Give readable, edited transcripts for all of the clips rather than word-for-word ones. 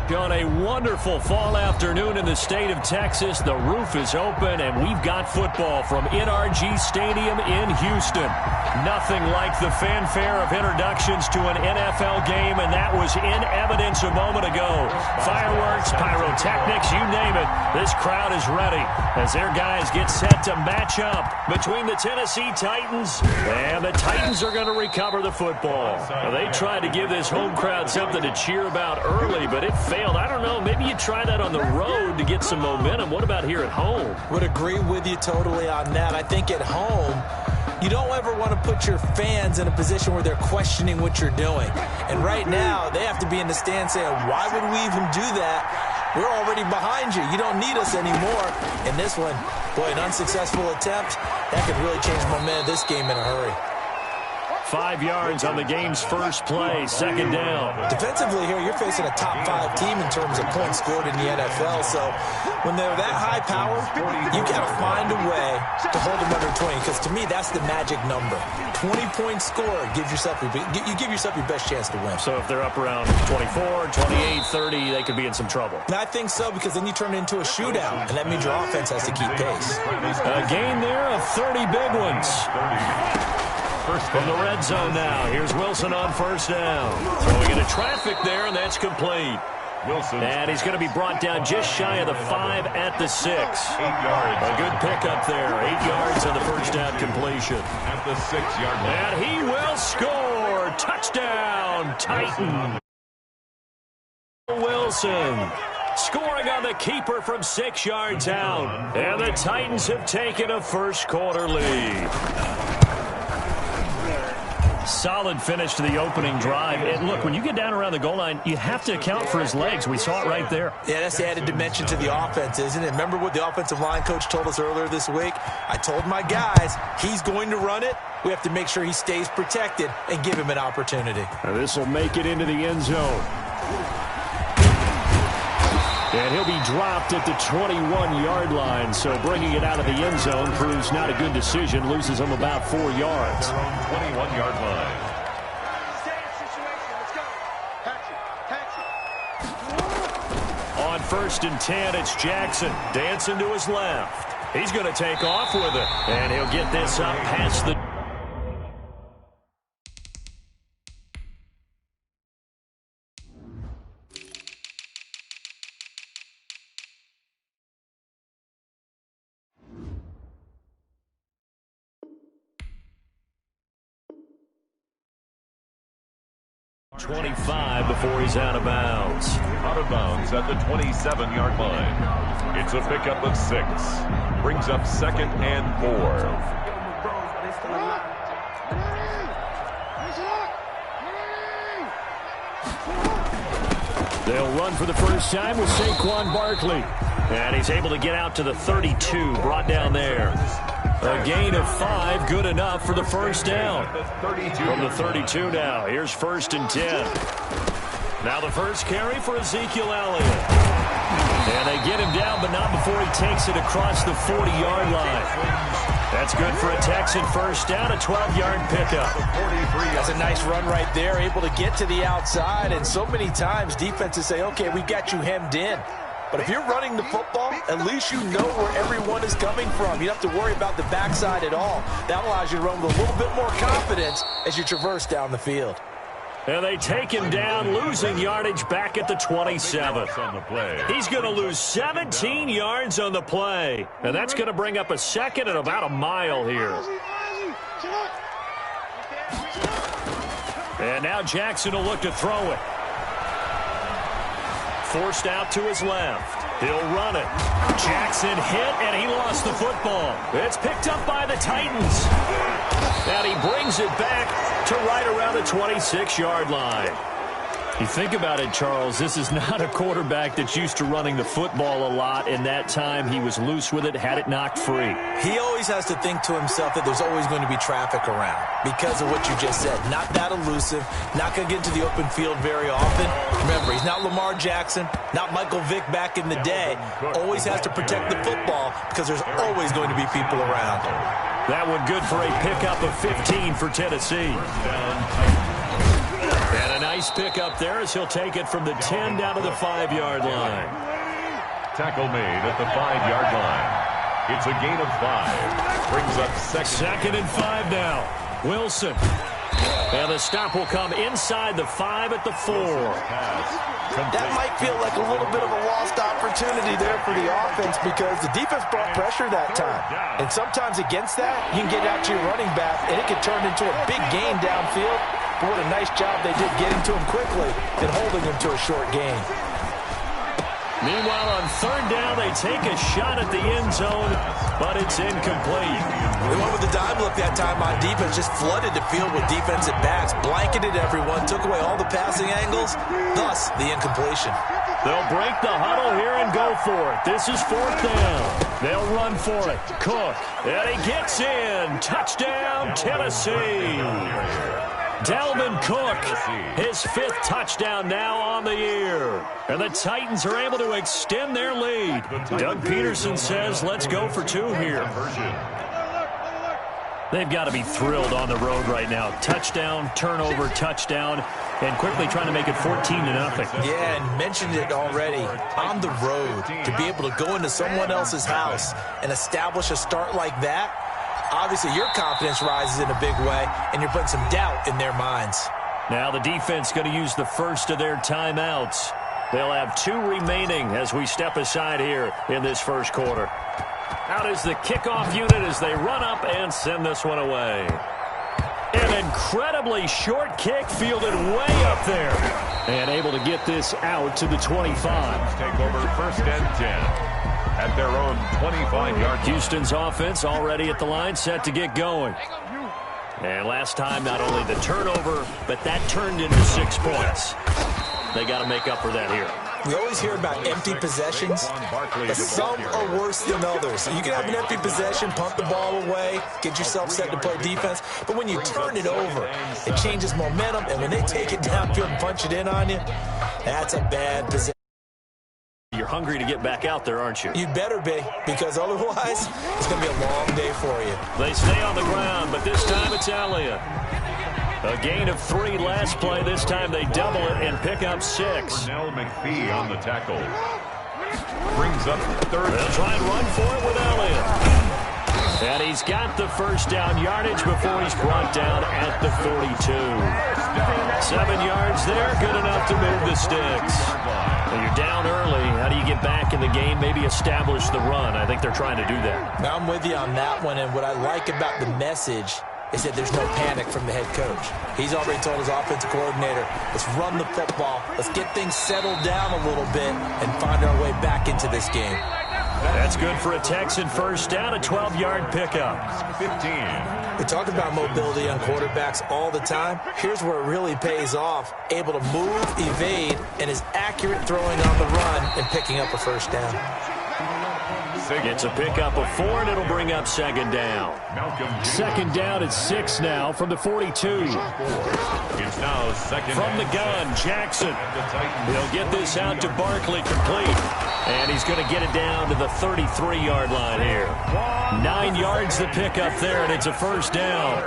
On a wonderful fall afternoon in the state of Texas, the roof is open, and we've got football from NRG Stadium in Houston. Nothing like the fanfare of introductions to an NFL game, and that was in evidence a moment ago. Fireworks, pyrotechnics, you name it. This crowd is ready as their guys get set to match up between the Tennessee Titans, and the Titans are going to recover the football. Now, they tried to give this home crowd something to cheer about early, but it failed. I don't know. Maybe you try that on the road to get some momentum. What about here at home? Would agree with you totally on that. I think at home, you don't ever want to put your fans in a position where they're questioning what you're doing. And right now, they have to be in the stand saying, why would we even do that? We're already behind you. You don't need us anymore. And this one, boy, an unsuccessful attempt, that could really change the momentum of this game in a hurry. 5 yards on the game's first play, second down. Defensively here, you're facing a top-5 team in terms of points scored in the NFL. So when they're that high power, you got to find a way to hold them under 20, because to me, that's the magic number. 20-point score gives yourself you give yourself your best chance to win. So if they're up around 24, 28, 30, they could be in some trouble. And I think so, because then you turn it into a shootout, and that means your offense has to keep pace. A gain there of 30 big ones. From the red zone now, here's Wilson on first down. Throwing into traffic there, and that's complete. And he's going to be brought down just shy of the 5 at the 6. 8 yards. A good pickup there. 8 yards on the first down completion. At the 6-yard line. And he will score. Touchdown, Titan. Wilson scoring on the keeper from 6 yards out. And the Titans have taken a first-quarter lead. Solid finish to the opening drive. And look, when you get down around the goal line, you have to account for his legs. We saw it right there. Yeah, that's the added dimension to the offense, isn't it? Remember what the offensive line coach told us earlier this week? I told my guys, he's going to run it. We have to make sure he stays protected and give him an opportunity. Now this will make it into the end zone. And he'll be dropped at the 21-yard line, so bringing it out of the end zone proves not a good decision. Loses him about 4 yards. 21-yard line. On 1st and 10, it's Jackson dancing to his left. He's going to take off with it, and he'll get this up past the... .25 before he's out of bounds. Out of bounds at the 27-yard line. It's a pickup of 6. Brings up 2nd and 4. They'll run for the first time with Saquon Barkley. And he's able to get out to the 32, brought down there. A gain of 5, good enough for the first down. From the 32 now, here's 1st and 10. Now the first carry for Ezekiel Elliott. And they get him down, but not before he takes it across the 40-yard line. That's good for a Texan first down, a 12-yard pickup. That's a nice run right there, able to get to the outside. And so many times defenses say, okay, we've got you hemmed in. But if you're running the football, at least you know where everyone is coming from. You don't have to worry about the backside at all. That allows you to run with a little bit more confidence as you traverse down the field. And they take him down, losing yardage back at the 27. He's going to lose 17 yards on the play. And that's going to bring up a second and about a mile here. And now Jackson will look to throw it. Forced out to his left. He'll run it. Jackson hit, and he lost the football. It's picked up by the Titans. And he brings it back to right around the 26-yard line. You think about it, Charles, this is not a quarterback that's used to running the football a lot. In that time, he was loose with it, had it knocked free. He always has to think to himself that there's always going to be traffic around because of what you just said. Not that elusive, not going to get into the open field very often. Remember, he's not Lamar Jackson, not Michael Vick back in the day. Always has to protect the football because there's always going to be people around. That one good for a pickup of 15 for Tennessee. And a nice Nice pickup there as he'll take it from the 10 down to the 5-yard line. Tackle made at the 5-yard line. It's a gain of 5. Brings up second and 5 now. Wilson. And the stop will come inside the 5 at the 4. That might feel like a little bit of a lost opportunity there for the offense because the defense brought pressure that time. And sometimes against that, you can get out to your running back, and it can turn into a big gain downfield. But what a nice job they did getting to him quickly and holding him to a short gain. Meanwhile, on 3rd down, they take a shot at the end zone, but it's incomplete. They went with the dime look that time on defense, just flooded the field with defensive backs, blanketed everyone, took away all the passing angles, thus the incompletion. They'll break the huddle here and go for it. This is 4th down. They'll run for it. Cook, and he gets in. Touchdown, Tennessee. Dalvin Cook, his 5th touchdown now on the year. And the Titans are able to extend their lead. Doug Peterson says, let's go for 2 here. They've got to be thrilled on the road right now. Touchdown, turnover, touchdown, and quickly trying to make it 14-0. Yeah, and mentioned it already. On the road, to be able to go into someone else's house and establish a start like that, obviously your confidence rises in a big way, and you're putting some doubt in their minds. Now the defense going to use the first of their timeouts. They'll have 2 remaining as we step aside here in this first quarter. Out is the kickoff unit as they run up and send this one away. An incredibly short kick fielded way up there. And able to get this out to the 25. Take over 1st and 10. At their own 25-yard. Houston's offense already at the line, set to get going. And last time, not only the turnover, but that turned into 6 points. They got to make up for that here. We always hear about empty possessions, but some are worse than others. You can have an empty possession, punt the ball away, get yourself set to play defense, but when you turn it over, it changes momentum, and when they take it downfield and punch it in on you, that's a bad possession. You're hungry to get back out there, aren't you? You better be, because otherwise, it's going to be a long day for you. They stay on the ground, but this time it's Elliott. A gain of 3 last play. This time they double it and pick up 6. Nell McPhee on the tackle. Brings up 3rd. They'll try and run for it with Elliott. And he's got the first down yardage before he's brought down at the 42. 7 yards there, good enough to move the sticks. When you're down early, how do you get back in the game, maybe establish the run? I think they're trying to do that. Now I'm with you on that one, and what I like about the message is that there's no panic from the head coach. He's already told his offensive coordinator, let's run the football, let's get things settled down a little bit and find our way back into this game. That's good for a Texan first down, a 12-yard pickup. 15. We talk about mobility on quarterbacks all the time. Here's where it really pays off. Able to move, evade, and is accurate throwing on the run and picking up a first down. It's a pickup of 4, and it'll bring up 2nd down. 2nd down at 6 now from the 42. It's now 2nd from the gun, Jackson. He'll get this out to Barkley complete. And he's going to get it down to the 33-yard line here. 9 yards the pickup there, and it's a first down.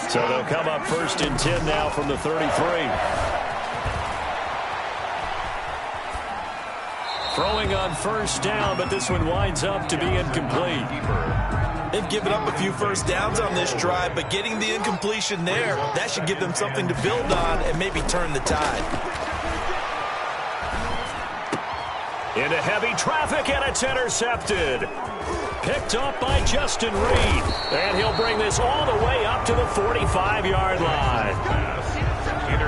So they'll come up 1st and 10 now from the 33. Throwing on first down, but this one winds up to be incomplete. They've given up a few first downs on this drive, but getting the incompletion there, that should give them something to build on and maybe turn the tide. Into heavy traffic, and it's intercepted. Picked up by Justin Reed. And he'll bring this all the way up to the 45-yard line.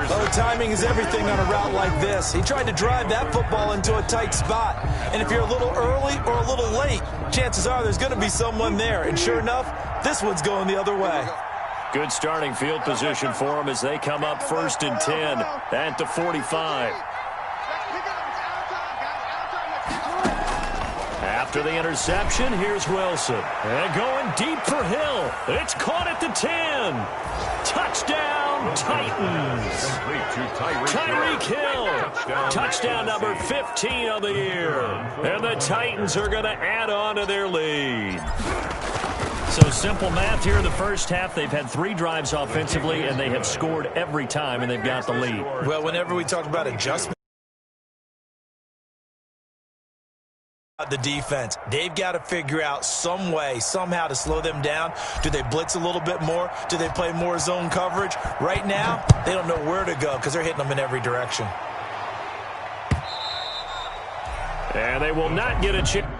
Well, timing is everything on a route like this. He tried to drive that football into a tight spot. And if you're a little early or a little late, chances are there's going to be someone there. And sure enough, this one's going the other way. Good starting field position for them as they come up 1st and 10 at the 45. After the interception, here's Wilson. And going deep for Hill. It's caught at the 10. Touchdown, Titans. Tyreek Hill. Touchdown number 15 of the year. And the Titans are going to add on to their lead. So simple math here in the first half. They've had 3 drives offensively, and they have scored every time, and they've got the lead. Well, whenever we talk about adjustment, the defense, they've got to figure out some way, somehow to slow them down. Do they blitz a little bit more? Do they play more zone coverage? Right now, they don't know where to go because they're hitting them in every direction. And they will not get a chance.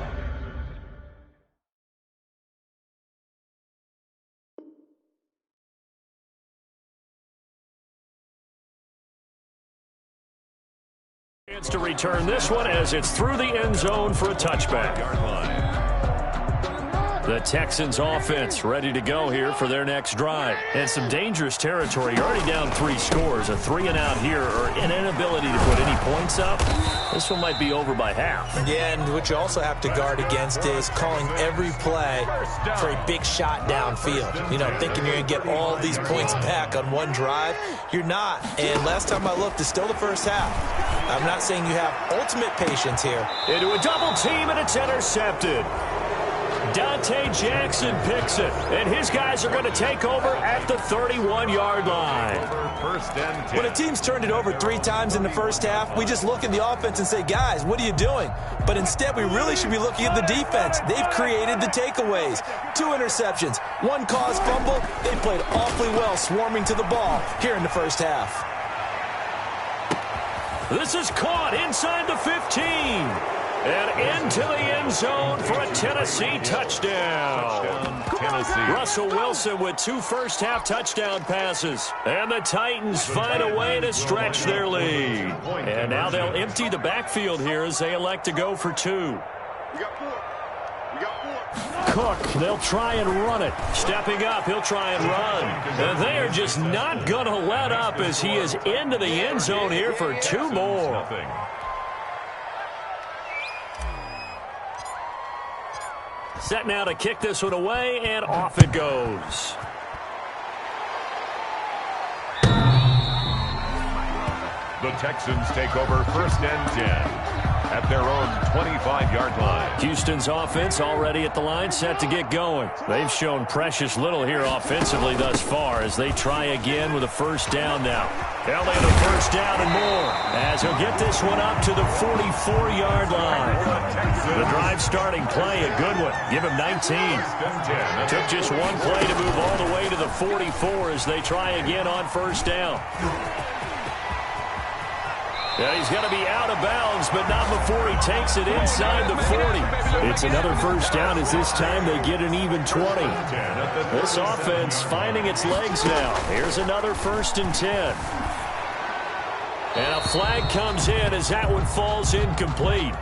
To return this one as it's through the end zone for a touchback. The Texans offense ready to go here for their next drive. And some dangerous territory. You're already down 3 scores. A 3-and-out here or an inability to put any points up. This one might be over by half. Yeah, and what you also have to guard against is calling every play for a big shot downfield. You know, thinking you're going to get all these points back on one drive. You're not. And last time I looked, it's still the first half. I'm not saying you have ultimate patience here. Into a double team, and it's intercepted. Dante Jackson picks it, and his guys are going to take over at the 31-yard line. When a team's turned it over 3 times in the first half, we just look at the offense and say, guys, what are you doing? But instead, we really should be looking at the defense. They've created the takeaways. 2 interceptions, 1 caused fumble. They played awfully well swarming to the ball here in the first half. This is caught inside the 15. And into the end zone for a Tennessee touchdown. Russell Wilson with 2 first-half touchdown passes. And the Titans find a way to stretch their lead. And now they'll empty the backfield here as they elect to go for 2. Cook, they'll try and run it. Stepping up, he'll try and run. And they are just not going to let up as he is into the end zone here for 2 more. Set now to kick this one away, and off it goes. The Texans take over 1st and 10 at their own 25-yard line. Houston's offense already at the line, set to get going. They've shown precious little here offensively thus far as they try again with a 1st down now. They'll get a 1st down and more as he'll get this one up to the 44-yard line. The drive starting play, a good one. Give him 19. Took just 1 play to move all the way to the 44 as they try again on 1st down. Yeah, he's going to be out of bounds, but not before he takes it inside the 40. It's another 1st down as this time they get an even 20. This offense finding its legs now. Here's another 1st and 10. And a flag comes in as that one falls incomplete.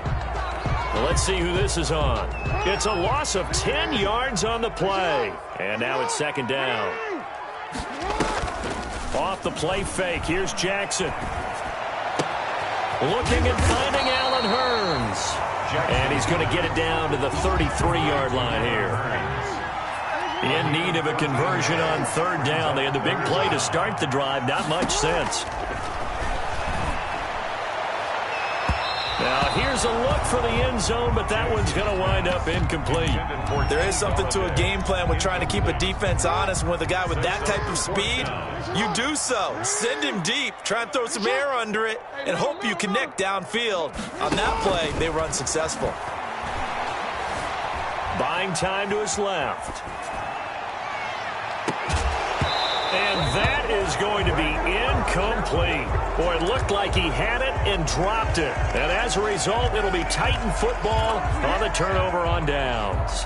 Well, let's see who this is on. It's a loss of 10 yards on the play. And now it's 2nd down. Off the play fake, here's Jackson. Looking and finding Allen Hurns. And he's going to get it down to the 33-yard line here. In need of a conversion on 3rd down. They had the big play to start the drive. Not much sense. Now here's a look for the end zone, but that one's going to wind up incomplete. There is something to a game plan with trying to keep a defense honest. With a guy with that type of speed, you do so. Send him deep. Try and throw some air under it and hope you connect downfield. On that play, they run successful. Buying time to his left. And that is going to be incomplete. Boy, it looked like he had it and dropped it. And as a result, it'll be Titan football on the turnover on downs.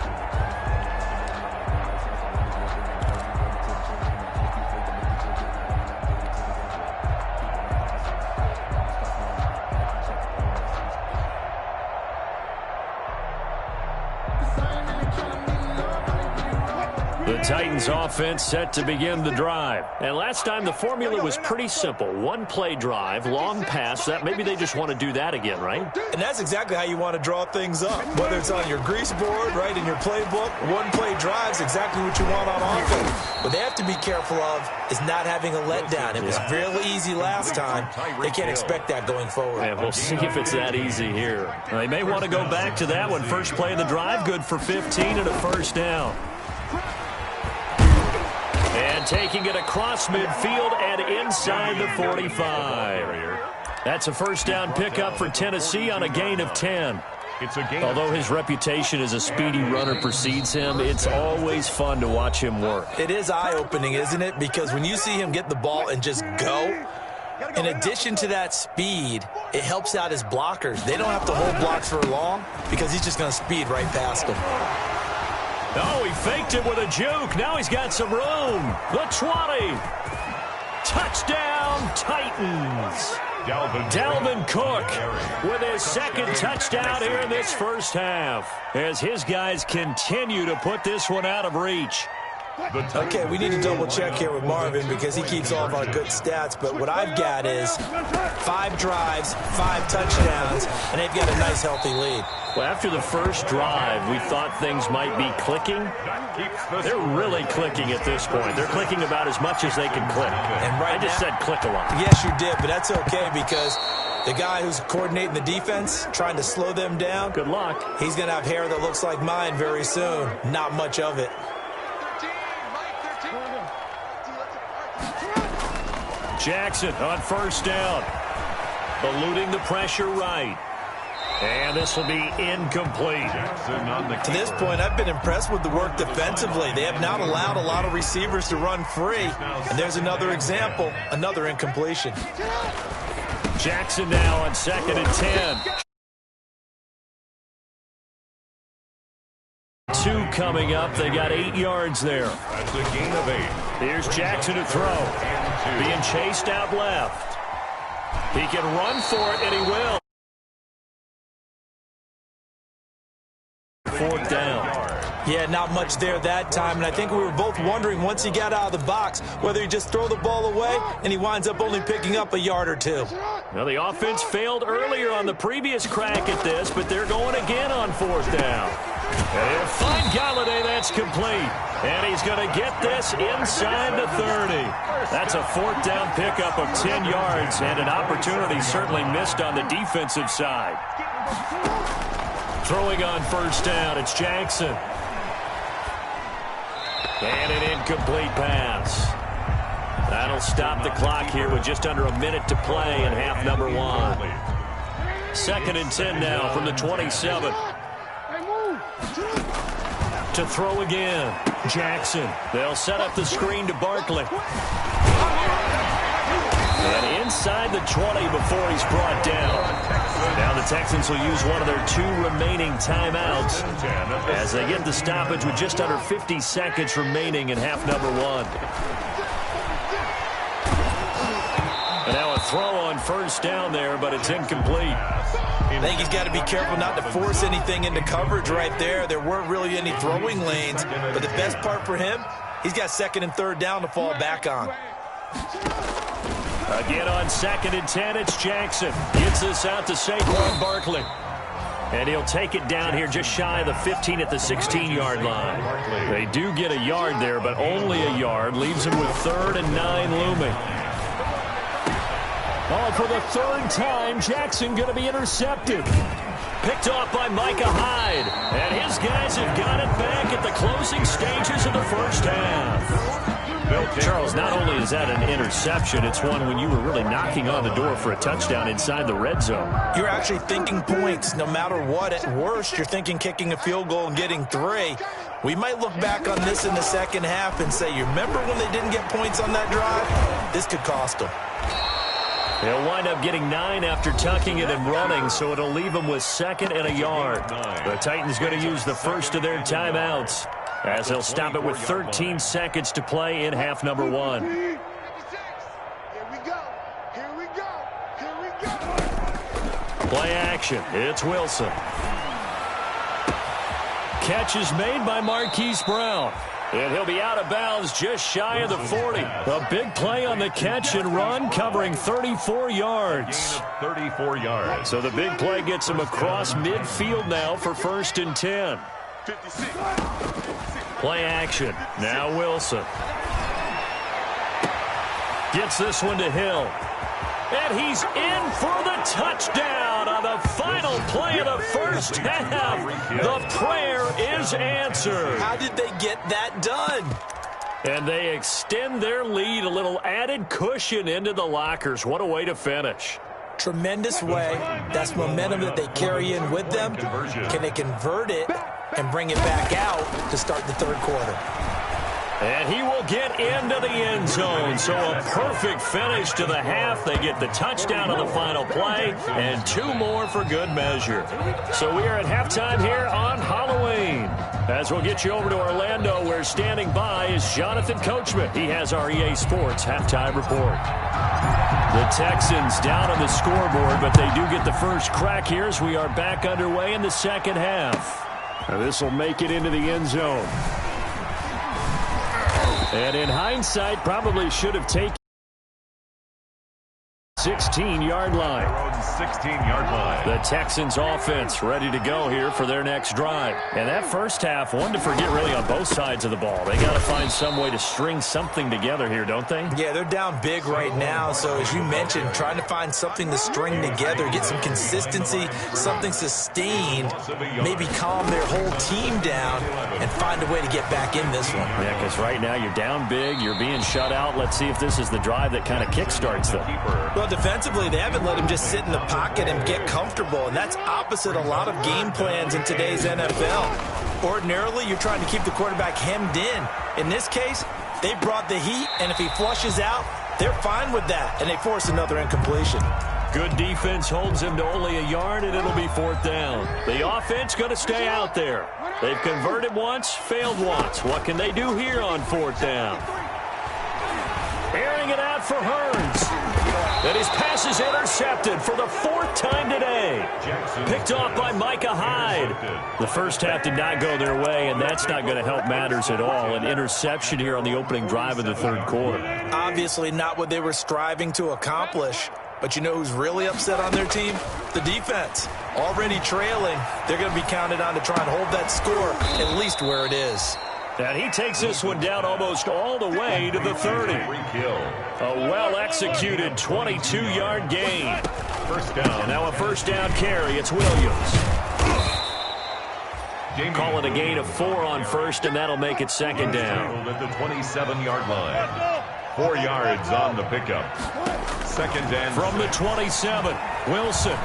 The Titans offense set to begin the drive. And last time the formula was pretty simple. 1-play drive, long pass. That maybe they just want to do that again, right? And that's exactly how you want to draw things up. Whether it's on your grease board, right, in your playbook, 1-play drive's exactly what you want on offense. What they have to be careful of is not having a letdown. It was real easy last time. They can't expect that going forward. And we'll see if it's that easy here. They may want to go back to that one. First play of the drive, good for 15 and a 1st down. taking it across midfield and inside the 45. That's a first down pickup for Tennessee on a gain of 10. Although his reputation as a speedy runner precedes him, it's always fun to watch him work. It is eye-opening, isn't it? Because when you see him get the ball and just go, in addition to that speed, it helps out his blockers. They don't have to hold blocks for long because he's just going to speed right past them. Oh, he faked it with a juke. Now he's got some room. The 20. Touchdown, Titans. Dalvin Cook with his second touchdown here in this first half as his guys continue to put this one out of reach. Okay, we need to double-check here with Marvin because he keeps all of our good stats, but what I've got is 5 drives, 5 touchdowns, and they've got a nice, healthy lead. Well, after the first drive, we thought things might be clicking. They're really clicking at this point. They're clicking about as much as they can click. And I just said click a lot. Yes, you did, but that's okay because the guy who's coordinating the defense, trying to slow them down, good luck. He's going to have hair that looks like mine very soon. Not much of it. Jackson on first down. Eluding the pressure right. And this will be incomplete. To this point, I've been impressed with the work defensively. They have not allowed a lot of receivers to run free. And there's another example, another incompletion. Jackson now on 2nd and 10. 2 coming up. They got 8 yards there. That's a gain of 8. Here's Jackson to throw. Being chased out left. He can run for it, and he will. 4th down. Yeah, not much there that time, and I think we were both wondering once he got out of the box whether he'd just throw the ball away, and he winds up only picking up a yard or 2. Well, the offense failed earlier on the previous crack at this, but they're going again on 4th down. And find Galladay, that's complete. And he's going to get this inside the 30. That's a 4th down pickup of 10 yards, and an opportunity certainly missed on the defensive side. Throwing on first down, it's Jackson. And an incomplete pass. That'll stop the clock here with just under a minute to play in half number 1. 2nd and 10 now from the 27. To throw again, Jackson. They'll set up the screen to Barkley. And inside the 20 before he's brought down. Now the Texans will use one of their 2 remaining timeouts as they get the stoppage with just under 50 seconds remaining in half number 1. And now a throw on first down there, but it's incomplete. I think he's got to be careful not to force anything into coverage right there. There weren't really any throwing lanes, but the best part for him, he's got 2nd and 3rd down to fall back on. Again on 2nd and 10, it's Jackson. Gets this out to Saquon Barkley. And he'll take it down here just shy of the 15 at the 16-yard line. They do get a yard there, but only a yard. Leaves him with 3rd and 9 looming. Oh, for the 3rd time, Jackson going to be intercepted. Picked off by Micah Hyde. And his guys have got it back at the closing stages of the first half. Charles, not only is that an interception, it's one when you were really knocking on the door for a touchdown inside the red zone. You're actually thinking points no matter what. At worst, you're thinking kicking a field goal and getting 3. We might look back on this in the second half and say, you remember when they didn't get points on that drive? This could cost them. They'll wind up getting 9 after tucking it and running, so it'll leave them with 2nd and a yard. The Titans going to use the first of their timeouts as they'll stop it with 13 seconds to play in half number 1. Here we go. Here we go. Here we go. Play action. It's Wilson. Catch is made by Marquise Brown. And he'll be out of bounds just shy of the 40. A big play on the catch and run, covering 34 yards. 34 yards. So the big play gets him across midfield now for 1st and 10. Play action. Now Wilson. Gets this one to Hill. And he's in for the touchdown on the final play of the first half. The prayer is answered. How did they get that done? And they extend their lead, a little added cushion into the lockers. What a way to finish. Tremendous way. That's momentum that they carry in with them. Can they convert it and bring it back out to start the third quarter? And he will get into the end zone. So a perfect finish to the half. They get the touchdown on the final play and 2 more for good measure. So we are at halftime here on Halloween. As we'll get you over to Orlando, where standing by is Jonathan Coachman. He has our EA Sports halftime report. The Texans down on the scoreboard, but they do get the first crack here as we are back underway in the second half. Now this will make it into the end zone. And in hindsight, probably should have taken 16-yard line. 16-yard line. The Texans offense ready to go here for their next drive. And that first half, one to forget really on both sides of the ball. They got to find some way to string something together here, don't they? Yeah, they're down big right now. So as you mentioned, trying to find something to string together, get some consistency, something sustained, maybe calm their whole team down and find a way to get back in this one. Yeah, because right now you're down big, you're being shut out. Let's see if this is the drive that kind of kickstarts them. Well, defensively, they haven't let him just sit in the pocket and get comfortable, and that's opposite a lot of game plans in today's NFL. Ordinarily, you're trying to keep the quarterback hemmed in. In this case, they brought the heat, and if he flushes out, they're fine with that, and they force another incompletion. Good defense holds him to only a yard, and it'll be 4th down. The offense going to stay out there. They've converted once, failed once. What can they do here on 4th down? Airing it out for Hearns. And his pass is intercepted for the 4th time today. Picked off by Micah Hyde. The first half did not go their way, and that's not going to help matters at all. An interception here on the opening drive of the third quarter. Obviously not what they were striving to accomplish. But you know who's really upset on their team? The defense. Already trailing, they're going to be counted on to try and hold that score at least where it is. And he takes this one down almost all the way to the 30. A well-executed 22-yard gain. First down. And now a first down carry. It's Williams. Call it a gain of 4 on first, and that'll make it second down. At the 27-yard line. 4 yards on the pickup. Second and from the 27, Wilson.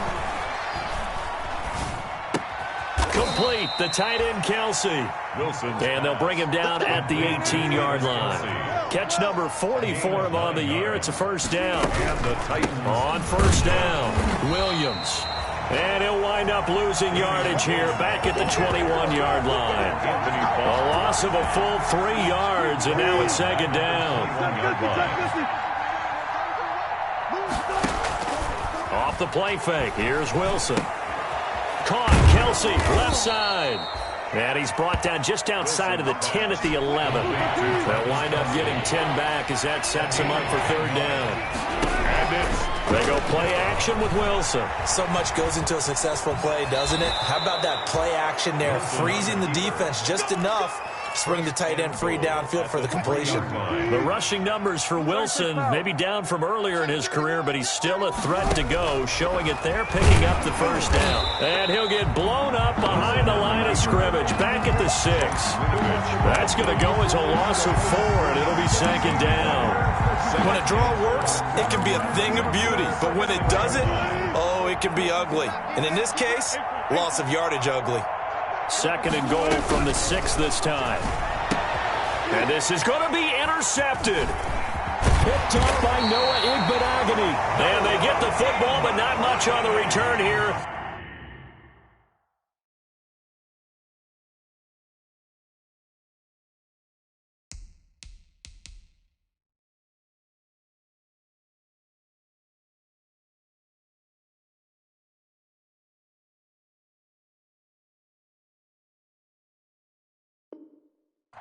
Complete, the tight end, Kelsey. Wilson. And they'll bring him down at the 18-yard line. Catch number 40 for him on the year. It's a first down. And the Titans. On first down, Williams. And he'll wind up losing yardage here back at the 21-yard line. A loss of a full 3 yards, and now it's second down. Off the play fake, here's Wilson. Caught, Kelsey, left side. And he's brought down just outside of the 10 at the 11. They'll wind up getting 10 back as that sets him up for third down. And they go play action with Wilson. So much goes into a successful play, doesn't it? How about that play action there, freezing the defense just enough to bring the tight end free downfield for the completion. The rushing numbers for Wilson maybe down from earlier in his career, but he's still a threat to go, showing it there, picking up the first down. And he'll get blown up behind the line of scrimmage, back at the 6. That's going to go as a loss of 4, and it'll be second down. When a draw works, it can be a thing of beauty, but when it doesn't, oh, it can be ugly. And in this case, loss of yardage ugly. Second and goal from the 6 this time. And this is going to be intercepted. Picked up by Noah Igbenogany. And they get the football, but not much on the return here.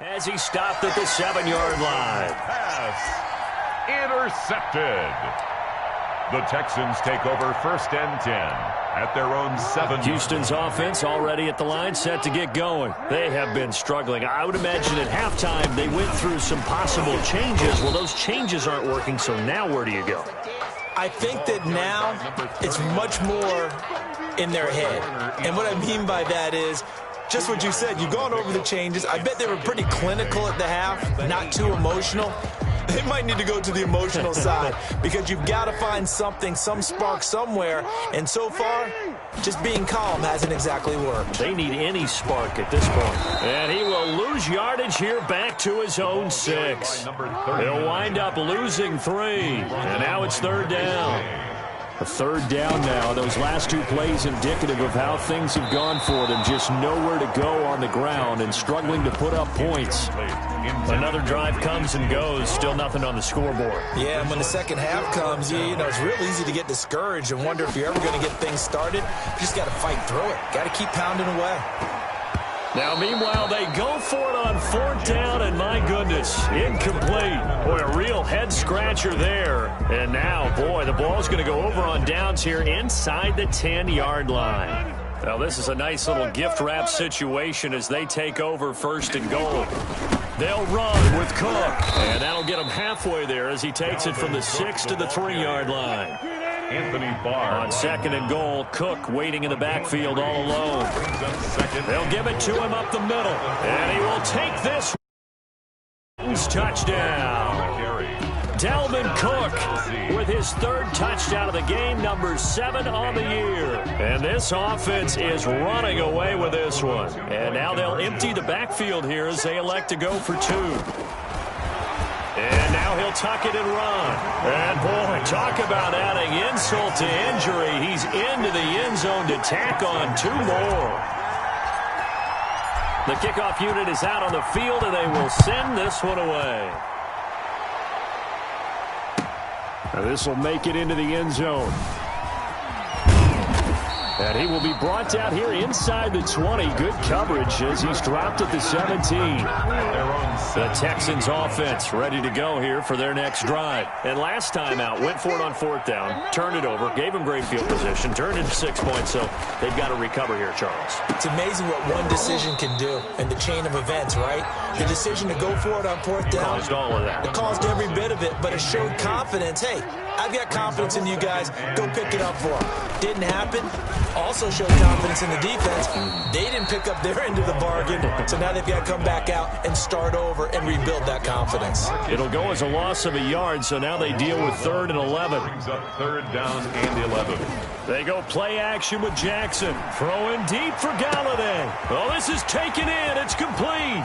As he stopped at the 7-yard line. Pass intercepted. The Texans take over first and 10 at their own 7. Houston's offense already at the line, set to get going. They have been struggling. I would imagine at halftime they went through some possible changes. Well, those changes aren't working, so now where do you go? I think that now it's much more in their head. And what I mean by that is just what you said. You've gone over the changes. I bet they were pretty clinical at the half, not too emotional. They might need to go to the emotional side because you've got to find something, some spark somewhere. And so far, just being calm hasn't exactly worked. They need any spark at this point. And he will lose yardage here back to his own 6. He'll wind up losing 3. And now it's 3rd down. A 3rd down now. Those last 2 plays indicative of how things have gone for them. Just nowhere to go on the ground and struggling to put up points. Another drive comes and goes. Still nothing on the scoreboard. Yeah, and when the second half comes, you know, it's real easy to get discouraged and wonder if you're ever going to get things started. You just got to fight through it. Got to keep pounding away. Now, meanwhile, they go for it on 4th down, and my goodness, incomplete. Boy, a real head-scratcher there. And now, boy, the ball's going to go over on downs here inside the 10-yard line. Now, this is a nice little gift-wrap situation as they take over 1st and goal. They'll run with Cook, and that'll get him halfway there as he takes it from the 6 to the 3-yard line. Anthony Barr. On 2nd and goal, Cook waiting in the backfield all alone. They'll give it to him up the middle, and he will take this touchdown. Dalvin Cook with his 3rd touchdown of the game, number 7 on the year. And this offense is running away with this one. And now they'll empty the backfield here as they elect to go for 2. And now he'll tuck it and run. And, boy, talk about adding insult to injury. He's into the end zone to tack on 2 more. The kickoff unit is out on the field, and they will send this one away. Now this will make it into the end zone. And he will be brought down here inside the 20. Good coverage as he's dropped at the 17. The Texans offense ready to go here for their next drive. And last time out, went for it on 4th down, turned it over, gave him great field position, turned into 6 points, so they've got to recover here, Charles. It's amazing what one decision can do in the chain of events, right? The decision to go for it on 4th down. Caused all of that. It caused every bit of it, but it showed confidence. Hey, I've got confidence in you guys. Go pick it up for them. Didn't happen. Also showed confidence in the defense. They didn't pick up their end of the bargain, so now they've got to come back out and start over and rebuild that confidence. It'll go as a loss of a yard, so now they deal with 3rd and 11. Brings up 3rd down and 11. They go play action with Jackson. Throwing deep for Galladay. Oh, this is taken in. It's complete.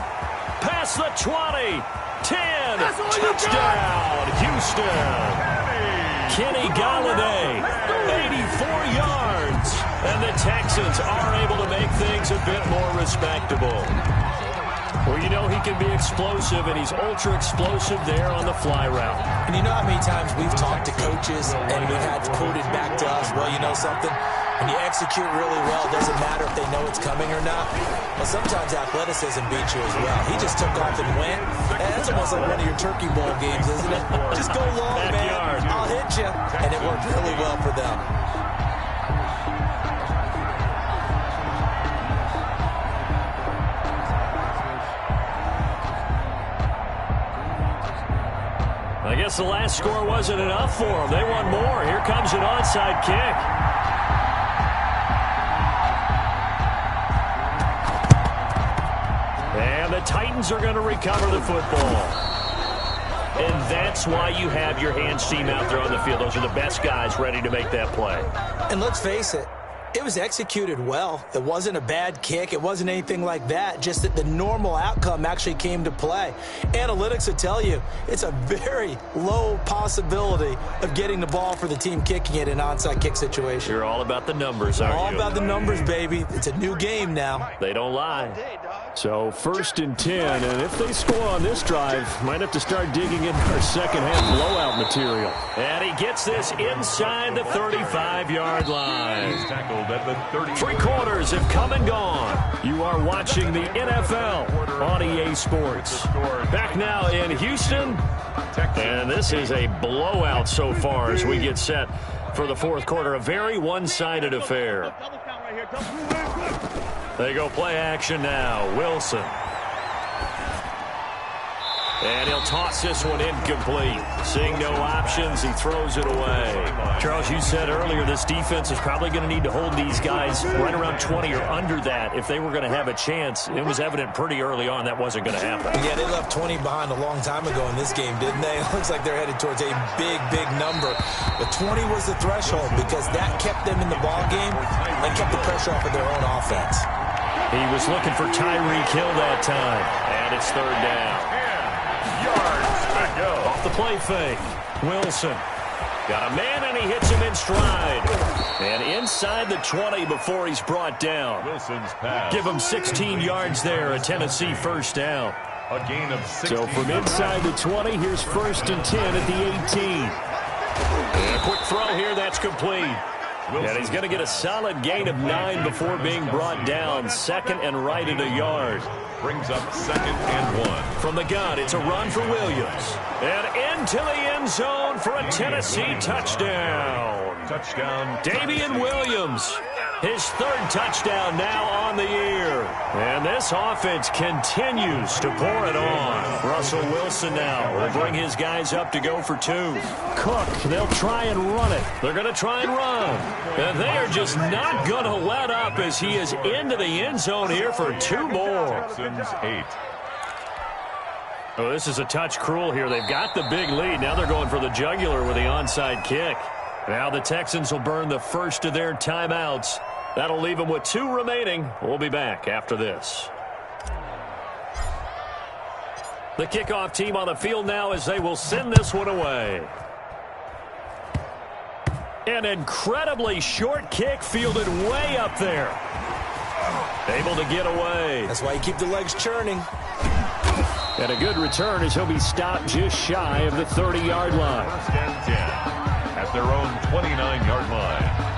Past the 20. 10. Touchdown, Houston. Kenny Galladay, 84 yards. And the Texans are able to make things a bit more respectable. Well, you know he can be explosive, and he's ultra-explosive there on the fly route. And you know how many times we've talked to coaches and we've had quoted back to us, well, you know something? When you execute really well, it doesn't matter if they know it's coming or not. Well, sometimes athleticism beats you as well. He just took off and went. That's almost like one of your Turkey Bowl games, isn't it? Just go long, Backyard. man. I'll hit you. And it worked really well for them. I guess the last score wasn't enough for them. They want more. Here comes an onside kick. And the Titans are going to recover the football. And that's why you have your hands team out there on the field. Those are the best guys ready to make that play. And let's face it, it was executed well. It wasn't a bad kick. It wasn't anything like that. Just that the normal outcome actually came to play. Analytics will tell you it's a very low possibility of getting the ball for the team kicking it in an onside kick situation. You're all about the numbers, aren't you? All about the numbers, baby. It's a new game now. They don't lie. So 1st and 10, and if they score on this drive, might have to start digging into our second-half blowout material. And he gets this inside the 35-yard line. He's tackled at the 30. 3 quarters have come and gone. You are watching the NFL on EA Sports. Back now in Houston, and this is a blowout so far as we get set for the 4th quarter. A very one-sided affair. They go play action now. Wilson. And he'll toss this one incomplete. Seeing no options, he throws it away. Charles, you said earlier this defense is probably going to need to hold these guys right around 20 or under that if they were going to have a chance. It was evident pretty early on that wasn't going to happen. Yeah, they left 20 behind a long time ago in this game, didn't they? It looks like they're headed towards a big, big number. But 20 was the threshold because that kept them in the ball game and kept the pressure off of their own offense. He was looking for Tyreek Hill that time, and it's third down. Yards to go. Off the play fake. Wilson got a man, and he hits him in stride. And inside the 20 before he's brought down. Wilson's pass. Give him 16 yards there, a Tennessee first down. A gain of 16. So from inside the 20, here's 1st and 10 at the 18. And a quick throw here, that's complete. And he's going to get a solid gain of 9 before being brought down. Second and right at a yard. Brings up 2nd and 1. From the gun, it's a run for Williams. And into the end zone for a Tennessee touchdown. Touchdown. Damian Williams, his 3rd touchdown now on the year. And this offense continues to pour it on. Russell Wilson now will bring his guys up to go for 2. Cook, they'll try and run it. They're going to try and run. And they are just not going to let up as he is into the end zone here for 2 more. Texans 8. Oh, this is a touch cruel here. They've got the big lead. Now they're going for the jugular with the onside kick. Now the Texans will burn the first of their timeouts. That'll leave them with 2 remaining. We'll be back after this. The kickoff team on the field now as they will send this one away. An incredibly short kick fielded way up there. Able to get away. That's why you keep the legs churning. And a good return as he'll be stopped just shy of the 30-yard line. 1st and 10 at their own 29-yard line.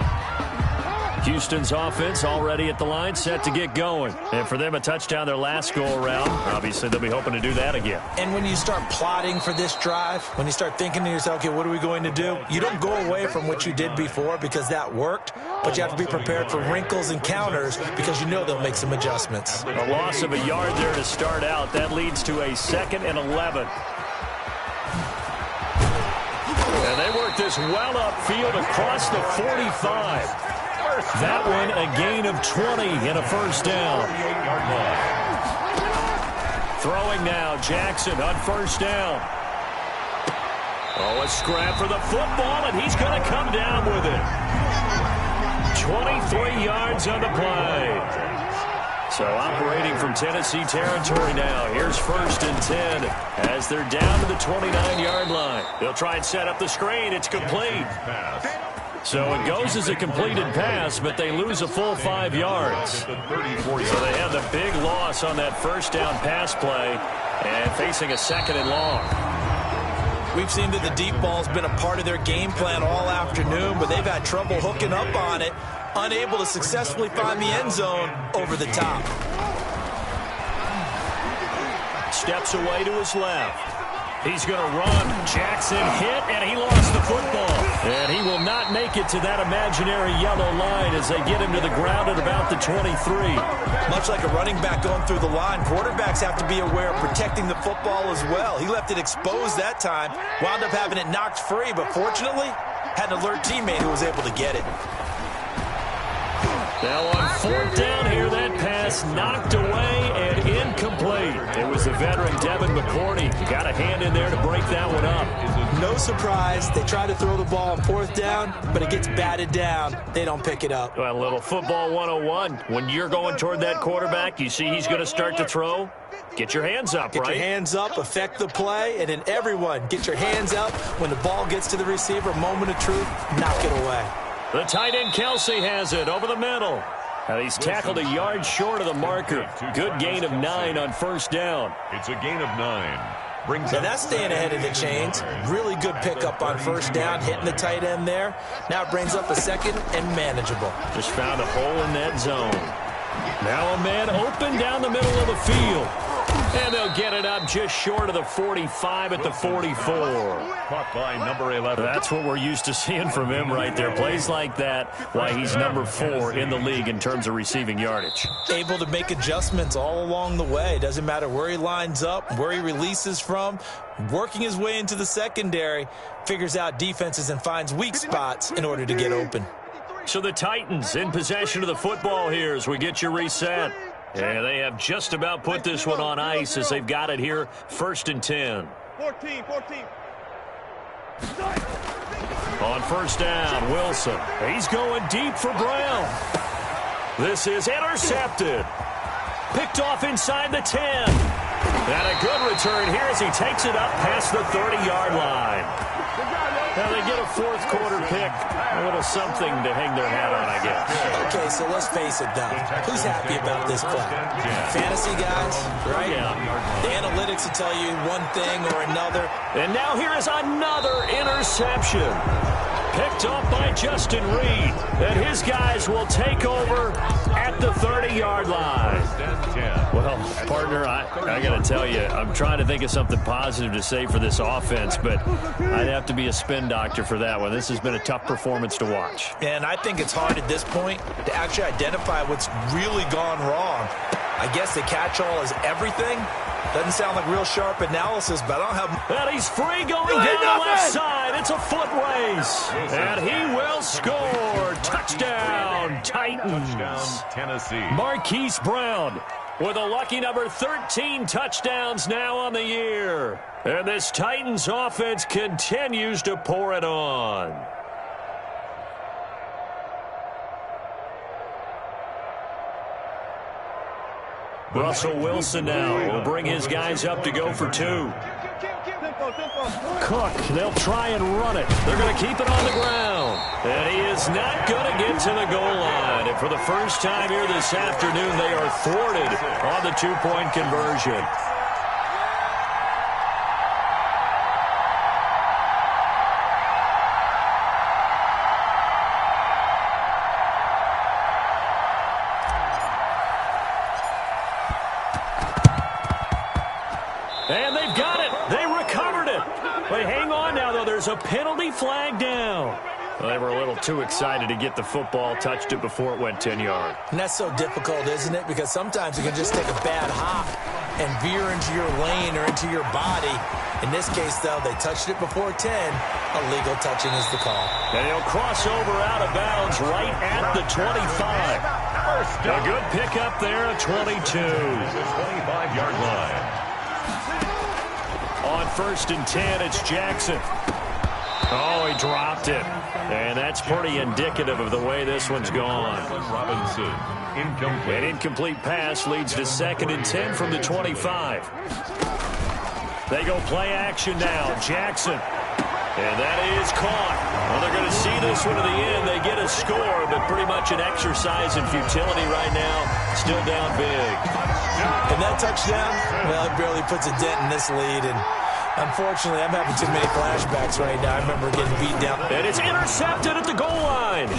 Houston's offense already at the line, set to get going. And for them, a touchdown their last go-around. Obviously, they'll be hoping to do that again. And when you start plotting for this drive, when you start thinking to yourself, okay, what are we going to do? You don't go away from what you did before because that worked, but you have to be prepared for wrinkles and counters because you know they'll make some adjustments. A loss of a yard there to start out. That leads to a 2nd and 11. And they work this well upfield across the 45. That one a gain of 20 and a first down. Throwing now, Jackson on first down. Oh, a scrap for the football, and he's going to come down with it. 23 yards on the play. So operating from Tennessee territory now. Here's 1st and 10 as they're down to the 29-yard line. They'll try and set up the screen. It's complete. So it goes as a completed pass, but they lose a full 5 yards. So they have the big loss on that first down pass play and facing a 2nd and long. We've seen that the deep ball's been a part of their game plan all afternoon, but they've had trouble hooking up on it, unable to successfully find the end zone over the top. Steps away to his left. He's going to run. Jackson hit, and he lost the football. And he will not make it to that imaginary yellow line as they get him to the ground at about the 23. Much like a running back going through the line, quarterbacks have to be aware of protecting the football as well. He left it exposed that time, wound up having it knocked free, but fortunately, had an alert teammate who was able to get it. Now on 4th down here, that pass knocked away and incomplete. It was the veteran Devin McCourty. Got a hand in there to break that one up. No surprise. They try to throw the ball on 4th down, but it gets batted down. They don't pick it up. Well, a little football 101. When you're going toward that quarterback, you see he's going to start to throw. Get your hands up, right? Get your hands up, affect the play, and then everyone get your hands up. When the ball gets to the receiver, moment of truth, knock it away. The tight end Kelsey has it over the middle. And he's tackled a yard short of the marker. Good gain of 9 on first down. It's a gain of 9. And that's staying ahead of the chains. Really good pickup on first down, hitting the tight end there. Now it brings up a 2nd and manageable. Just found a hole in that zone. Now a man open down the middle of the field. And they'll get it up just short of the 45 at the 44. Caught by number 11. That's what we're used to seeing from him right there. Plays like that, why he's number 4 in the league in terms of receiving yardage. Able to make adjustments all along the way. Doesn't matter where he lines up, where he releases from. Working his way into the secondary, figures out defenses and finds weak spots in order to get open. So the Titans in possession of the football here as we get you reset. Yeah, they have just about put this one on ice as they've got it here, 1st and 10. 14. On 1st down, Wilson. He's going deep for Brown. This is intercepted. Picked off inside the 10. And a good return here as he takes it up past the 30-yard line. Now they get a 4th quarter pick. A little something to hang their hat on, I guess. Okay, so let's face it, though. Who's happy about this play? Fantasy guys, right? Yeah. The analytics will tell you one thing or another. And now here is another interception. Picked off by Justin Reed. And his guys will take over at the 30-yard line. Well, partner, I got to tell you, I'm trying to think of something positive to say for this offense, but I'd have to be a spin doctor for that one. This has been a tough performance to watch. And I think it's hard at this point to actually identify what's really gone wrong. I guess the catch-all is everything. Doesn't sound like real sharp analysis, but I don't have... And he's free going down the left side. It's a foot race. And he will score. Touchdown, Titans. Touchdown, Tennessee. Marquise Brown with a lucky number 13 touchdowns now on the year. And this Titans offense continues to pour it on. Russell Wilson now will bring his guys up to go for 2. Cook, they'll try and run it. They're going to keep it on the ground. And he is not going to get to the goal line. And for the first time here this afternoon, they are thwarted on the 2-point conversion. And they've got it. They recovered it. But hang on now, though. There's a penalty flag down. Well, they were a little too excited to get the football, touched it before it went 10 yards. And that's so difficult, isn't it? Because sometimes you can just take a bad hop and veer into your lane or into your body. In this case, though, they touched it before 10. Illegal touching is the call. And he'll cross over out of bounds right at the 25. A good pickup there at 22. 25-yard line. On 1st and 10, it's Jackson. Oh, he dropped it. And that's pretty indicative of the way this one's gone. Robinson, incomplete. An incomplete pass leads to 2nd and 10 from the 25. They go play action now. Jackson. And that is caught. Well, they're going to see this one to the end. They get a score, but pretty much an exercise in futility right now. Still down big. And that touchdown, well, it barely puts a dent in this lead. And unfortunately, I'm having too many flashbacks right now. I remember getting beat down. And it's intercepted at the goal line.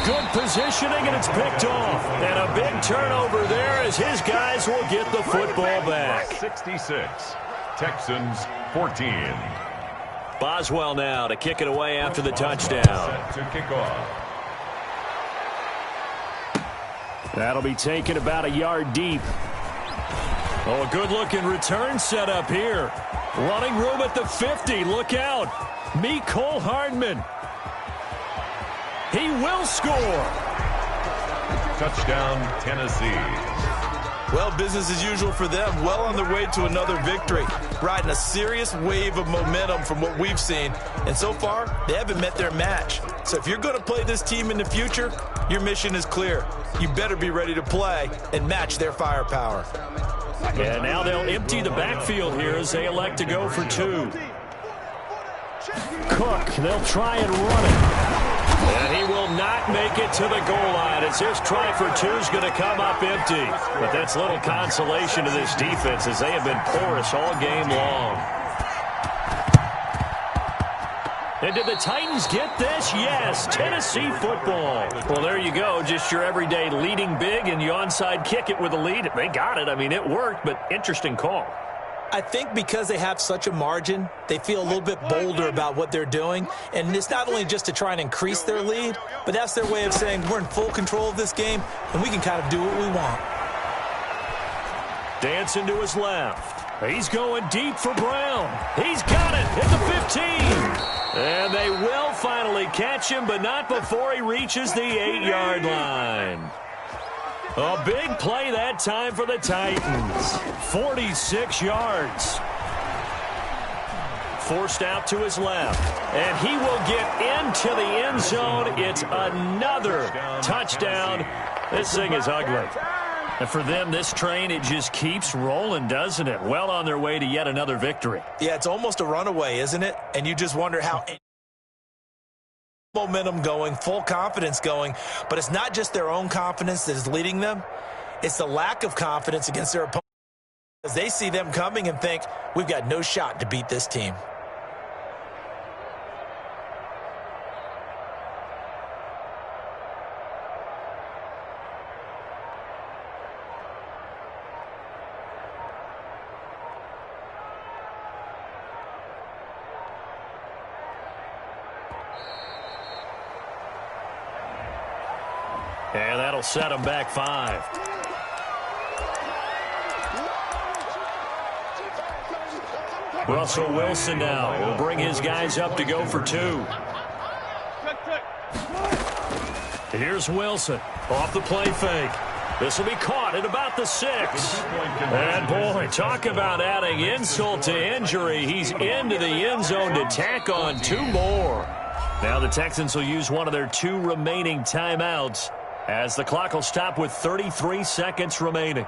Good positioning, and it's picked off. And a big turnover there as his guys will get the football back. 66. Texans 14. Boswell now to kick it away after the touchdown. Set to kick off. That'll be taken about a yard deep. Oh, a good-looking return set up here. Running room at the 50. Look out. Mecole Hardman. He will score. Touchdown, Tennessee. Well, business as usual for them. Well on their way to another victory. Riding a serious wave of momentum from what we've seen. And so far, they haven't met their match. So if you're going to play this team in the future, your mission is clear. You better be ready to play and match their firepower. And now they'll empty the backfield here as they elect to go for 2. Cook, they'll try and run it. And he will not make it to the goal line as his try for 2 is going to come up empty. But that's little consolation to this defense as they have been porous all game long. And did the Titans get this? Yes, Tennessee football. Well, there you go. Just your everyday leading big, and you onside kick it with a lead. They got it. I mean, it worked, but interesting call. I think because they have such a margin, they feel a little bit bolder about what they're doing. And it's not only just to try and increase their lead, but that's their way of saying we're in full control of this game, and we can kind of do what we want. Dancing to his left. He's going deep for Brown. He's got it at the 15. And they will finally catch him, but not before he reaches the 8-yard line. A big play that time for the Titans. 46 yards. Forced out to his left. And he will get into the end zone. It's another touchdown. This thing is ugly. And for them, this train, it just keeps rolling, doesn't it? Well on their way to yet another victory. Yeah, it's almost a runaway, isn't it? And you just wonder how momentum going, full confidence going. But it's not just their own confidence that is leading them. It's the lack of confidence against their opponents. As they see them coming and think, we've got no shot to beat this team. And that'll set them back 5. Russell Wilson now will bring his guys up to go for 2. Here's Wilson off the play fake. This will be caught at about the 6. And, boy, talk about adding insult to injury. He's into the end zone to tack on 2 more. Now the Texans will use one of their 2 remaining timeouts, as the clock will stop with 33 seconds remaining.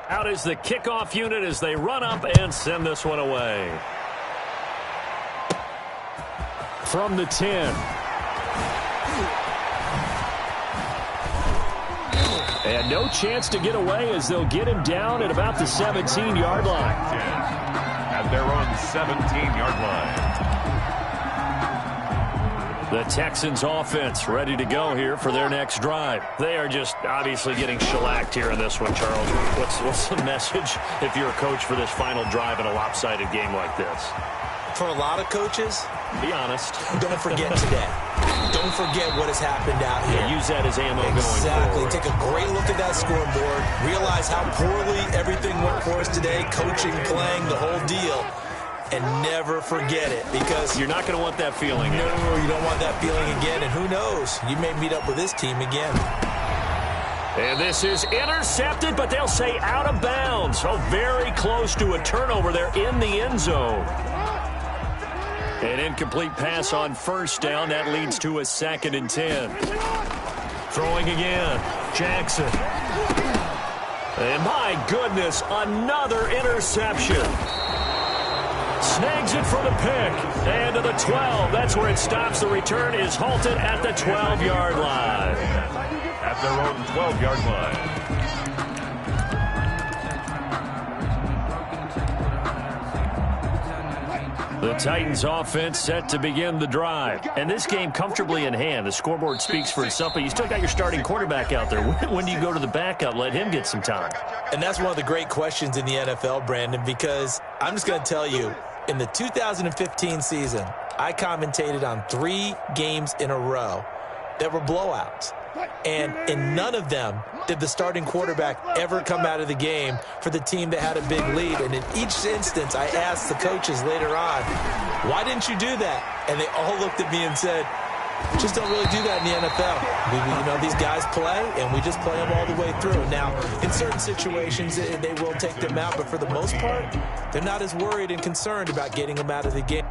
Out is the kickoff unit as they run up and send this one away. From the 10. And no chance to get away as they'll get him down at about the 17-yard line. At their own 17-yard line. The Texans offense ready to go here for their next drive. They are just obviously getting shellacked here in this one, Charles. What's the message if you're a coach for this final drive in a lopsided game like this? For a lot of coaches, be honest. Don't forget today. Don't forget what has happened out here. Yeah, use that as ammo going forward. Exactly. Take a great look at that scoreboard. Realize how poorly everything went for us today. Coaching, playing, the whole deal. And never forget it, because you're not going to want that feeling. No, you don't want that feeling again. And who knows? You may meet up with this team again. And this is intercepted, but they'll say out of bounds. So very close to a turnover there in the end zone. An incomplete pass on first down. That leads to a 2nd and 10. Throwing again. Jackson. And my goodness, another interception. Snags it for the pick. And to the 12. That's where it stops. The return is halted at the 12-yard line. At their own 12-yard line. The Titans offense set to begin the drive. And this game comfortably in hand. The scoreboard speaks for itself, but you still got your starting quarterback out there. When do you go to the backup? Let him get some time. And that's one of the great questions in the NFL, Brandon, because I'm just going to tell you, in the 2015 season, I commentated on 3 games in a row that were blowouts. And in none of them did the starting quarterback ever come out of the game for the team that had a big lead. And in each instance, I asked the coaches later on, why didn't you do that? And they all looked at me and said, just don't really do that in the NFL. These guys play, and we just play them all the way through. Now, in certain situations, they will take them out. But for the most part, they're not as worried and concerned about getting them out of the game.